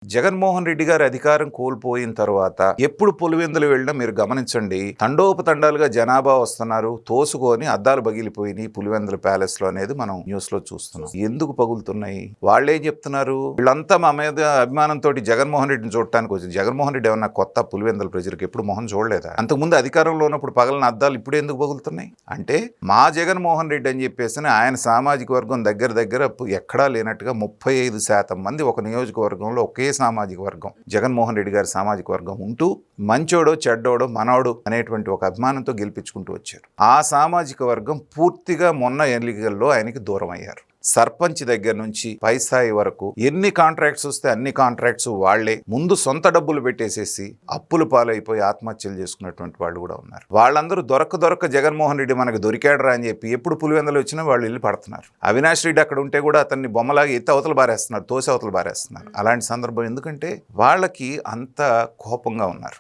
జగన్మోహన్ రెడ్డి గారు అధికారం కోల్పోయిన తర్వాత ఎప్పుడు పులివెందులు వెళ్ళినా మీరు గమనించండి, తండోపతండాలుగా జనాభా వస్తున్నారు, తోసుకొని అద్దాలు పగిలిపోయినాయి పులివెందుల ప్యాలెస్ లో అనేది మనం న్యూస్ లో చూస్తున్నాం. ఎందుకు పగులుతున్నాయి? వాళ్ళేం చెప్తున్నారు? వీళ్ళంతా మా మీద అభిమానంతో జగన్మోహన్ రెడ్డిని చూడటానికి వచ్చింది. జగన్మోహన్ రెడ్డి ఏమన్నా కొత్త పులివెందుల ప్రజలకు ఎప్పుడు మొహం చూడలేదా? అంతకుముందు అధికారంలో ఉన్నప్పుడు పగలని అద్దాలు ఇప్పుడు ఎందుకు పగులుతున్నాయి అంటే, మా జగన్మోహన్ రెడ్డి అని చెప్పేసి ఆయన సామాజిక వర్గం దగ్గర దగ్గర ఎక్కడా లేనట్టుగా 35% మంది ఒక నియోజకవర్గంలో ఒకే సామాజిక వర్గం, జగన్మోహన్ రెడ్డి గారి సామాజిక వర్గం ఉంటూ మంచోడో చెడ్డోడో మనోడు అనేటువంటి ఒక అభిమానంతో గెలిపించుకుంటూ వచ్చారు. ఆ సామాజిక వర్గం పూర్తిగా మొన్న ఎన్నికల్లో ఆయనకి దూరం అయ్యారు. సర్పంచ్ దగ్గర నుంచి పై స్థాయి వరకు ఎన్ని కాంట్రాక్ట్స్ వస్తే అన్ని కాంట్రాక్ట్స్ వాళ్లే ముందు సొంత డబ్బులు పెట్టేసేసి అప్పులు పాలైపోయి ఆత్మహత్యలు చేసుకున్నటువంటి వాళ్ళు కూడా ఉన్నారు. వాళ్ళందరూ దొరక జగన్మోహన్ రెడ్డి మనకు దొరికాడరా అని చెప్పి ఎప్పుడు పులివెందులు వచ్చినా వాళ్ళు వెళ్ళి పడుతున్నారు. అవినాష్ రెడ్డి అక్కడ ఉంటే కూడా అతన్ని బొమ్మలాగా ఎత్తి అవతలు బారేస్తున్నారు, తోసి అవతలు బారేస్తున్నారు. అలాంటి సందర్భం ఎందుకంటే వాళ్ళకి అంత కోపంగా ఉన్నారు.